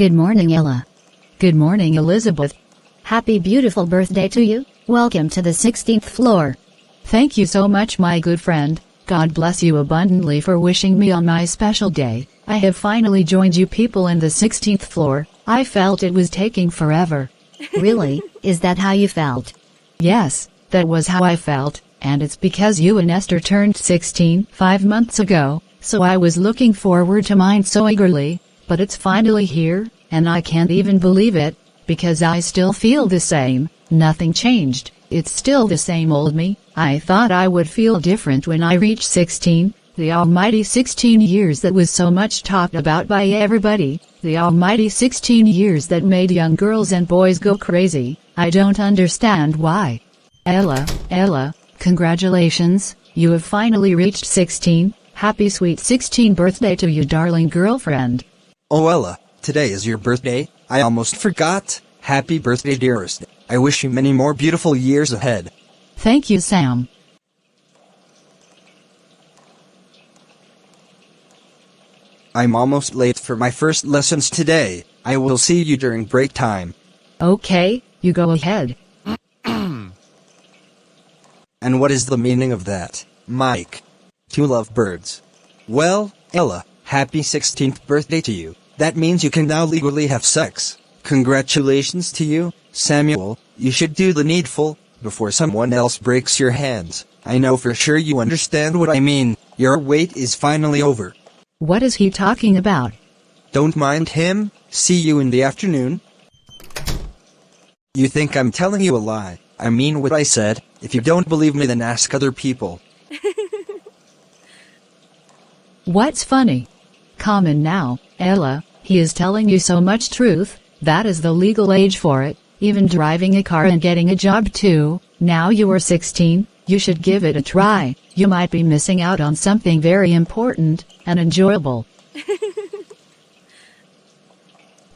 Good morning, Ella. Good morning, Elizabeth. Happy beautiful birthday to you. Welcome to the 16th floor. Thank you so much, my good friend. God bless you abundantly for wishing me on my special day. I have finally joined you people in the 16th floor. I felt it was taking forever. Really? Is that how you felt? Yes, that was how I felt, and it's because you and Esther turned 16 5 months ago, so I was looking forward to mine so eagerly, but it's finally here, and I can't even believe it, because I still feel the same. Nothing changed. It's still the same old me. I thought I would feel different when I reached 16, the almighty 16 years that was so much talked about by everybody, the almighty 16 years that made young girls and boys go crazy. I don't understand why. Ella, congratulations, you have finally reached 16. Happy sweet 16th birthday to you, darling girlfriend. Oh Ella, today is your birthday. I almost forgot. Happy birthday, dearest. I wish you many more beautiful years ahead. Thank you, Sam. I'm almost late for my first lessons today. I will see you during break time. Okay, you go ahead. And what is the meaning of that, Mike? To love birds. Well, Ella, happy 16th birthday to you. That means you can now legally have sex. Congratulations to you, Samuel. You should do the needful before someone else breaks your hands. I know for sure you understand what I mean. Your wait is finally over. What is he talking about? Don't mind him. See you in the afternoon. You think I'm telling you a lie. I mean what I said. If you don't believe me, then ask other people. What's funny? Come in now, Ella. He is telling you so much truth. That is the legal age for it. Even driving a car and getting a job too. Now you are 16, you should give it a try. You might be missing out on something very important and enjoyable.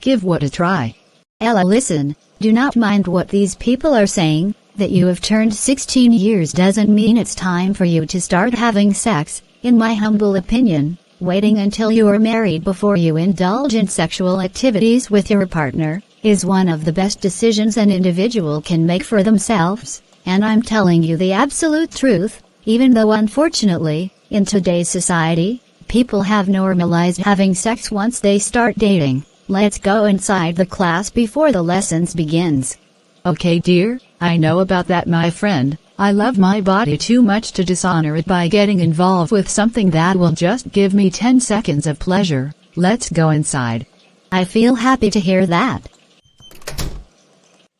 Give what a try. Ella, listen. Do not mind what these people are saying. That you have turned 16 years doesn't mean it's time for you to start having sex. In my humble opinion, waiting until you are married before you indulge in sexual activities with your partner is one of the best decisions an individual can make for themselves, and I'm telling you the absolute truth, even though unfortunately, in today's society, people have normalized having sex once they start dating. Let's go inside the class before the lessons begins. Okay, dear, I know about that, my friend. I love my body too much to dishonor it by getting involved with something that will just give me 10 seconds of pleasure. Let's go inside. I feel happy to hear that.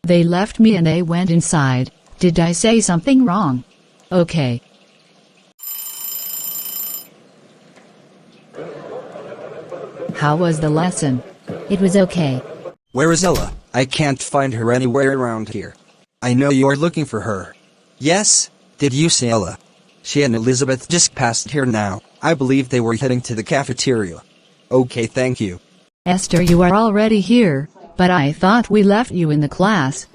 They left me and they went inside. Did I say something wrong? Okay. How was the lesson? It was okay. Where is Ella? I can't find her anywhere around here. I know you are looking for her. Yes, did you see Ella? She and Elizabeth just passed here now. I believe they were heading to the cafeteria. Okay, thank you. Esther, you are already here, but I thought we left you in the class.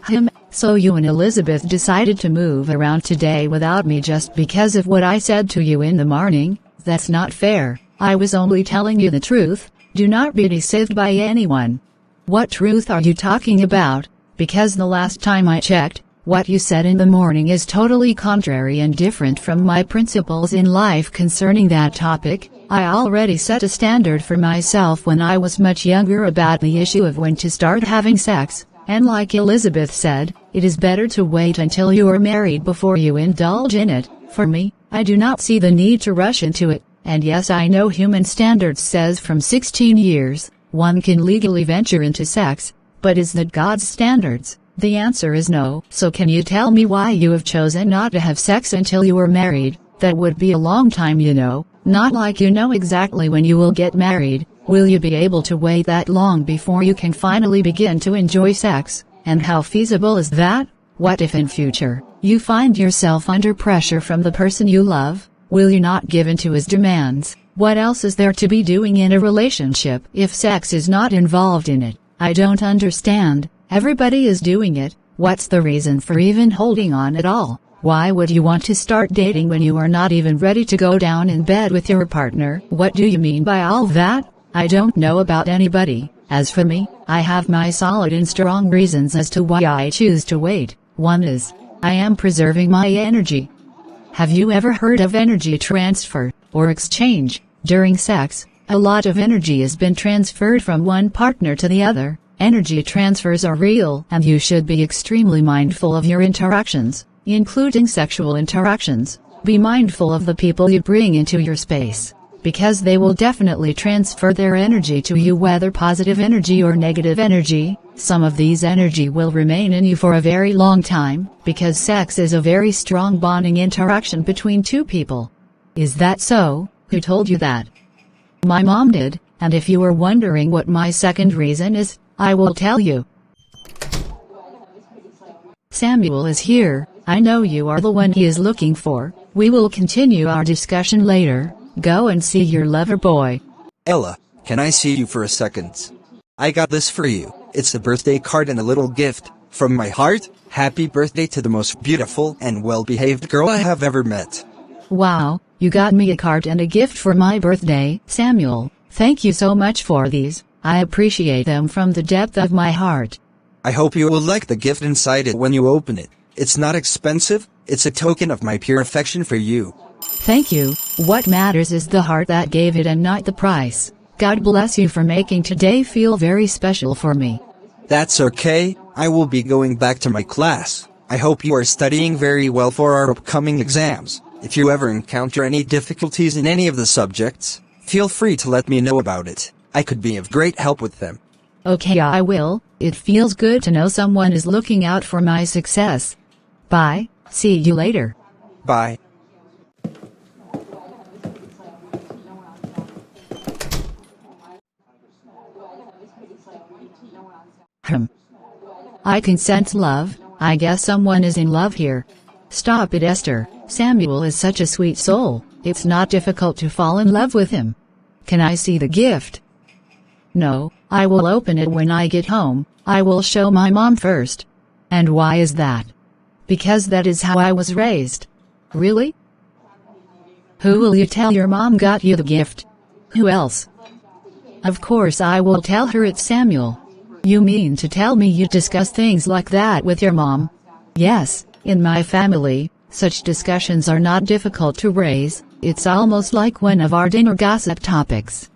So you and Elizabeth decided to move around today without me just because of what I said to you in the morning? That's not fair. I was only telling you the truth. Do not be deceived by anyone. What truth are you talking about? Because the last time I checked, what you said in the morning is totally contrary and different from my principles in life concerning that topic. I already set a standard for myself when I was much younger about the issue of when to start having sex, and like Elizabeth said, it is better to wait until you are married before you indulge in it. For me, I do not see the need to rush into it, and yes, I know human standards says from 16 years, one can legally venture into sex, but is that God's standards? The answer is no. So can you tell me why you have chosen not to have sex until you are married? That would be a long time, you know. Not like you know exactly when you will get married. Will you be able to wait that long before you can finally begin to enjoy sex? And how feasible is that? What if in future, you find yourself under pressure from the person you love? Will you not give in to his demands? What else is there to be doing in a relationship if sex is not involved in it? I don't understand. Everybody is doing it. What's the reason for even holding on at all? Why would you want to start dating when you are not even ready to go down in bed with your partner? What do you mean by all that? I don't know about anybody. As for me, I have my solid and strong reasons as to why I choose to wait. One is, I am preserving my energy. Have you ever heard of energy transfer, or exchange? During sex, a lot of energy has been transferred from one partner to the other. Energy transfers are real, and you should be extremely mindful of your interactions, including sexual interactions. Be mindful of the people you bring into your space, because they will definitely transfer their energy to you, whether positive energy or negative energy. Some of these energy will remain in you for a very long time, because sex is a very strong bonding interaction between two people. Is that so? Who told you that? My mom did, and if you are wondering what my second reason is, I will tell you. Samuel is here. I know you are the one he is looking for. We will continue our discussion later. Go and see your lover boy. Ella, can I see you for a second? I got this for you. It's a birthday card and a little gift. From my heart, happy birthday to the most beautiful and well-behaved girl I have ever met. Wow, you got me a card and a gift for my birthday, Samuel. Thank you so much for these. I appreciate them from the depth of my heart. I hope you will like the gift inside it when you open it. It's not expensive, it's a token of my pure affection for you. Thank you. What matters is the heart that gave it and not the price. God bless you for making today feel very special for me. That's okay, I will be going back to my class. I hope you are studying very well for our upcoming exams. If you ever encounter any difficulties in any of the subjects, feel free to let me know about it. I could be of great help with them. Okay, I will. It feels good to know someone is looking out for my success. Bye. See you later. Bye. I can sense love. I guess someone is in love here. Stop it, Esther. Samuel is such a sweet soul. It's not difficult to fall in love with him. Can I see the gift? No, I will open it when I get home. I will show my mom first. And why is that? Because that is how I was raised. Really? Who will you tell your mom got you the gift? Who else? Of course I will tell her it's Samuel. You mean to tell me you discuss things like that with your mom? Yes, in my family, such discussions are not difficult to raise. It's almost like one of our dinner gossip topics.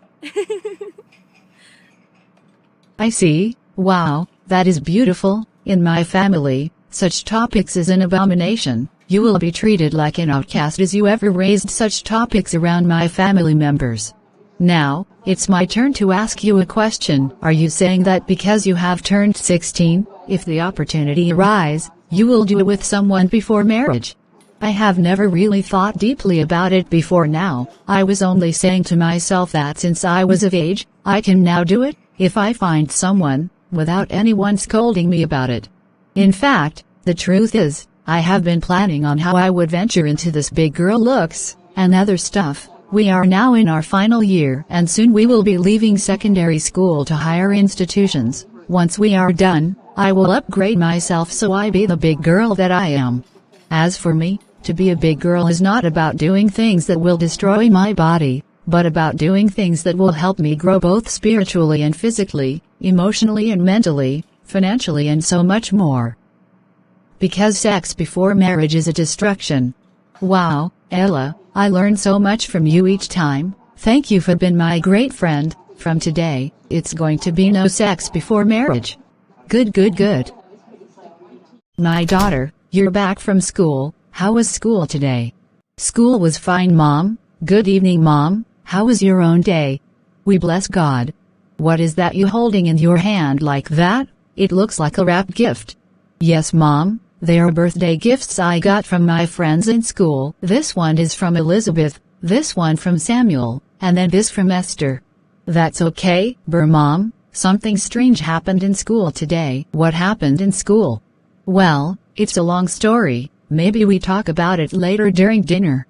I see. Wow, that is beautiful. In my family, such topics is an abomination. You will be treated like an outcast as you ever raised such topics around my family members. Now, it's my turn to ask you a question. Are you saying that because you have turned 16, if the opportunity arises, you will do it with someone before marriage? I have never really thought deeply about it before now. I was only saying to myself that since I was of age, I can now do it, if I find someone, without anyone scolding me about it. In fact, the truth is, I have been planning on how I would venture into this big girl looks, and other stuff. We are now in our final year and soon we will be leaving secondary school to higher institutions. Once we are done, I will upgrade myself so I be the big girl that I am. As for me, to be a big girl is not about doing things that will destroy my body, but about doing things that will help me grow both spiritually and physically, emotionally and mentally, financially and so much more. Because sex before marriage is a destruction. Wow, Ella, I learn so much from you each time. Thank you for being my great friend. From today, it's going to be no sex before marriage. Good, good, good. My daughter, you're back from school. How was school today? School was fine, Mom. Good evening, Mom. How was your own day? We bless God. What is that you holding in your hand like that? It looks like a wrapped gift. Yes, Mom. They are birthday gifts I got from my friends in school. This one is from Elizabeth, this one from Samuel, and then this from Esther. That's okay, Mom. Something strange happened in school today. What happened in school? Well, it's a long story. Maybe we talk about it later during dinner.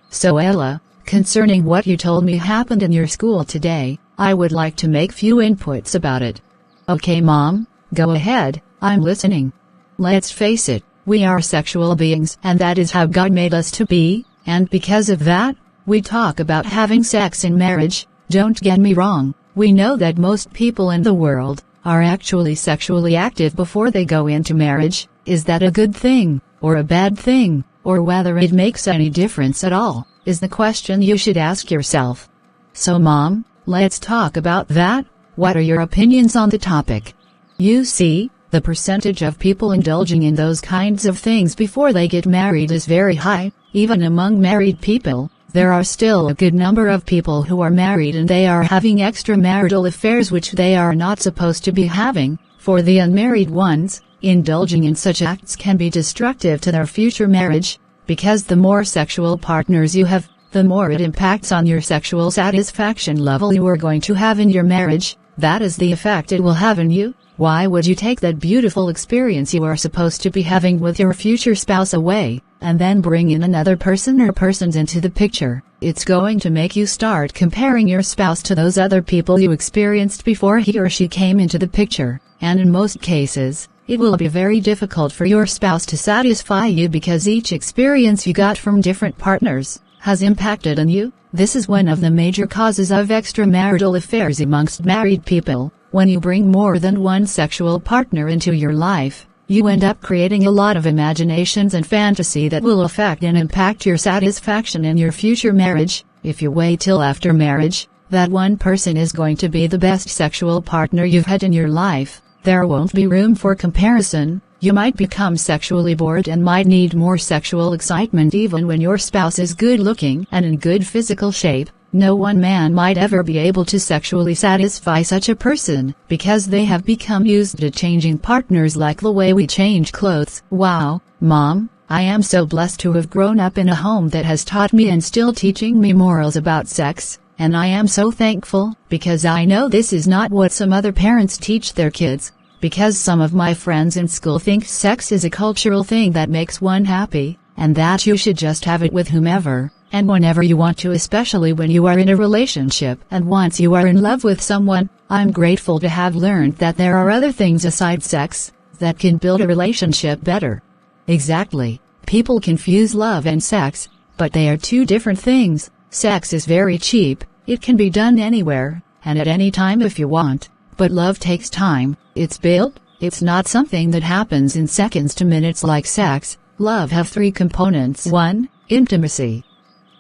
So Ella, concerning what you told me happened in your school today, I would like to make few inputs about it. Okay, Mom, go ahead. I'm listening. Let's face it, we are sexual beings and that is how God made us to be, and because of that, We talk about having sex in marriage, don't get me wrong, we know that most people in the world are actually sexually active before they go into marriage. Is that a good thing, or a bad thing, or whether it makes any difference at all, is the question you should ask yourself. So Mom, let's talk about that. What are your opinions on the topic? You see, the percentage of people indulging in those kinds of things before they get married is very high. Even among married people, there are still a good number of people who are married and they are having extramarital affairs which they are not supposed to be having. For the unmarried ones, indulging in such acts can be destructive to their future marriage, because the more sexual partners you have, the more it impacts on your sexual satisfaction level you are going to have in your marriage. That is the effect it will have in you. Why would you take that beautiful experience you are supposed to be having with your future spouse away, and then bring in another person or persons into the picture? It's going to make you start comparing your spouse to those other people you experienced before he or she came into the picture, and in most cases, it will be very difficult for your spouse to satisfy you because each experience you got from different partners has impacted on you. This is one of the major causes of extramarital affairs amongst married people. When you bring more than one sexual partner into your life, you end up creating a lot of imaginations and fantasy that will affect and impact your satisfaction in your future marriage. If you wait till after marriage, that one person is going to be the best sexual partner you've had in your life, there won't be room for comparison. You might become sexually bored and might need more sexual excitement even when your spouse is good looking and in good physical shape. No one man might ever be able to sexually satisfy such a person, because they have become used to changing partners like the way we change clothes. Wow, Mom, I am so blessed to have grown up in a home that has taught me and still teaching me morals about sex, and I am so thankful, because I know this is not what some other parents teach their kids, because some of my friends in school think sex is a cultural thing that makes one happy, and that you should just have it with whomever and whenever you want to, especially when you are in a relationship. And once you are in love with someone, I'm grateful to have learned that there are other things aside sex that can build a relationship better. Exactly. People confuse love and sex, but they are two different things. Sex is very cheap, it can be done anywhere, and at any time if you want, but love takes time, it's built, it's not something that happens in seconds to minutes like sex. Love have three components. 1. Intimacy,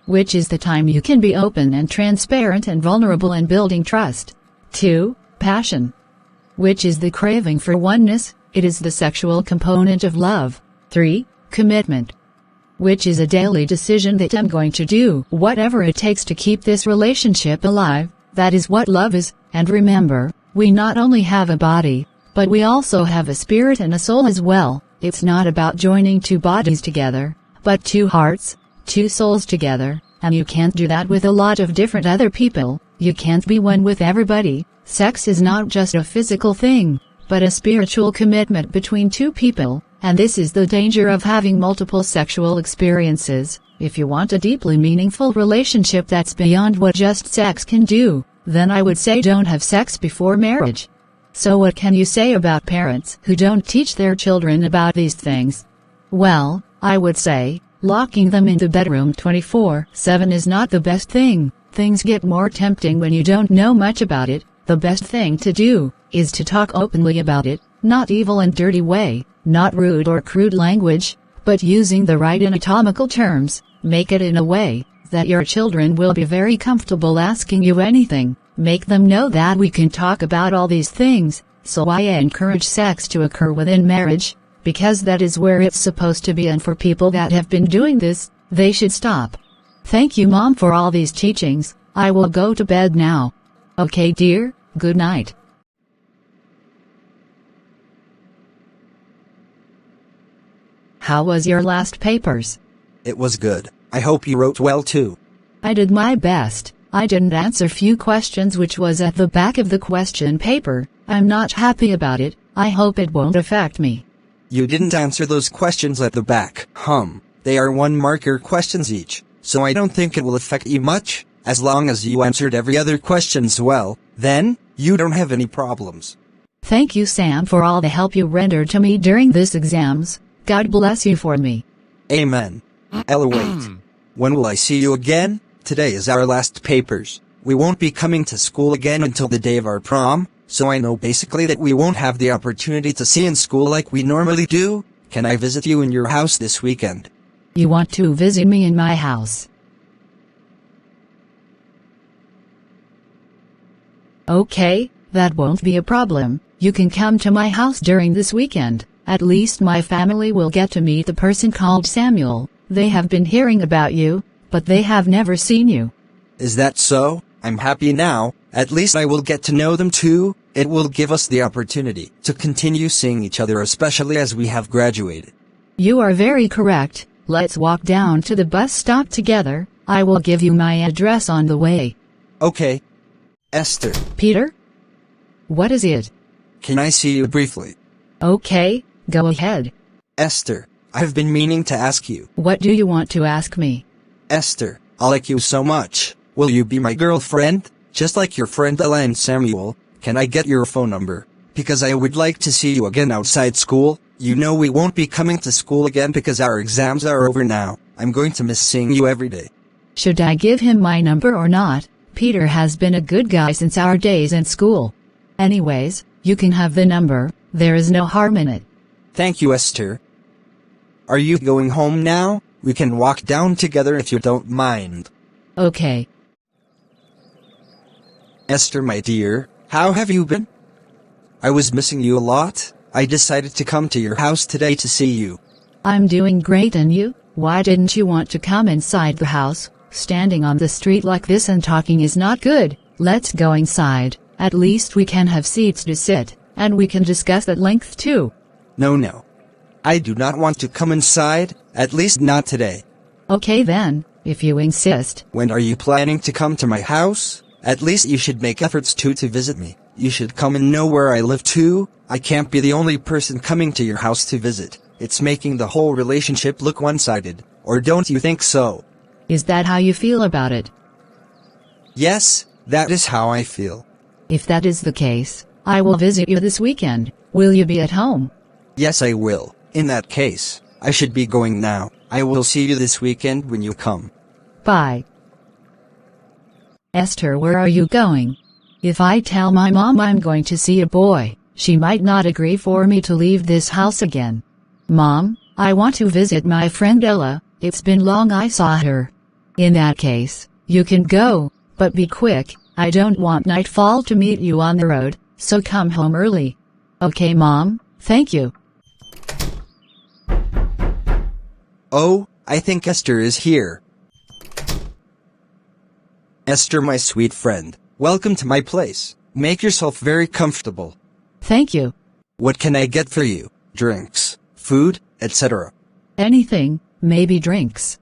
which is the time you can be open and transparent and vulnerable and building trust. 2. Passion, which is the craving for oneness, it is the sexual component of love. 3. Commitment, which is a daily decision that I'm going to do whatever it takes to keep this relationship alive. That is what love is. And remember, we not only have a body, but we also have a spirit and a soul as well. It's not about joining two bodies together, but two hearts, two souls together, and you can't do that with a lot of different other people. You can't be one with everybody. Sex is not just a physical thing, but a spiritual commitment between two people, and this is the danger of having multiple sexual experiences. If you want a deeply meaningful relationship that's beyond what just sex can do, then I would say don't have sex before marriage. So what can you say about parents who don't teach their children about these things? Well, I would say, locking them in the bedroom 24/7 is not the best thing. Things get more tempting when you don't know much about it. The best thing to do is to talk openly about it, not evil and dirty way, not rude or crude language, but using the right anatomical terms. Make it in a way that your children will be very comfortable asking you anything. Make them know that we can talk about all these things. So I encourage sex to occur within marriage, because that is where it's supposed to be, and for people that have been doing this, they should stop. Thank you, Mom, for all these teachings. I will go to bed now. Okay, dear, good night. How was your last papers? It was good. I hope you wrote well too. I did my best. I didn't answer few questions which was at the back of the question paper. I'm not happy about it. I hope it won't affect me. You didn't answer those questions at the back. They are 1-marker questions each, so I don't think it will affect you much. As long as you answered every other questions well, then, you don't have any problems. Thank you, Sam, for all the help you rendered to me during this exams. God bless you for me. Amen. Ella, wait. When will I see you again? Today is our last papers. We won't be coming to school again until the day of our prom, so I know basically that we won't have the opportunity to see in school like we normally do. Can I visit you in your house this weekend? You want to visit me in my house? Okay, that won't be a problem. You can come to my house during this weekend. At least my family will get to meet the person called Samuel. They have been hearing about you, but they have never seen you. Is that so? I'm happy now. At least I will get to know them too. It will give us the opportunity to continue seeing each other, especially as we have graduated. You are very correct. Let's walk down to the bus stop together. I will give you my address on the way. Okay. Esther. Peter? What is it? Can I see you briefly? Okay, go ahead. Esther, I've been meaning to ask you. What do you want to ask me? Esther, I like you so much. Will you be my girlfriend? Just like your friend Ella and Samuel. Can I get your phone number? Because I would like to see you again outside school. You know we won't be coming to school again because our exams are over now. I'm going to miss seeing you every day. Should I give him my number or not? Peter has been a good guy since our days in school. Anyways, you can have the number. There is no harm in it. Thank you, Esther. Are you going home now? We can walk down together if you don't mind. Okay. Esther, my dear, how have you been? I was missing you a lot. I decided to come to your house today to see you. I'm doing great, and you? Why didn't you want to come inside the house? Standing on the street like this and talking is not good. Let's go inside. At least we can have seats to sit, and we can discuss at length too. No. I do not want to come inside, at least not today. Okay then, if you insist. When are you planning to come to my house? At least you should make efforts to visit me. You should come and know where I live too. I can't be the only person coming to your house to visit. It's making the whole relationship look one-sided. Or don't you think so? Is that how you feel about it? Yes, that is how I feel. If that is the case, I will visit you this weekend. Will you be at home? Yes, I will. In that case, I should be going now. I will see you this weekend when you come. Bye. Esther, where are you going? If I tell my mom I'm going to see a boy, she might not agree for me to leave this house again. Mom, I want to visit my friend Ella. It's been long I saw her. In that case, you can go, but be quick. I don't want nightfall to meet you on the road, so come home early. Okay, Mom, thank you. Oh, I think Esther is here. Esther, my sweet friend, welcome to my place. Make yourself very comfortable. Thank you. What can I get for you? Drinks, food, etc. Anything, maybe drinks.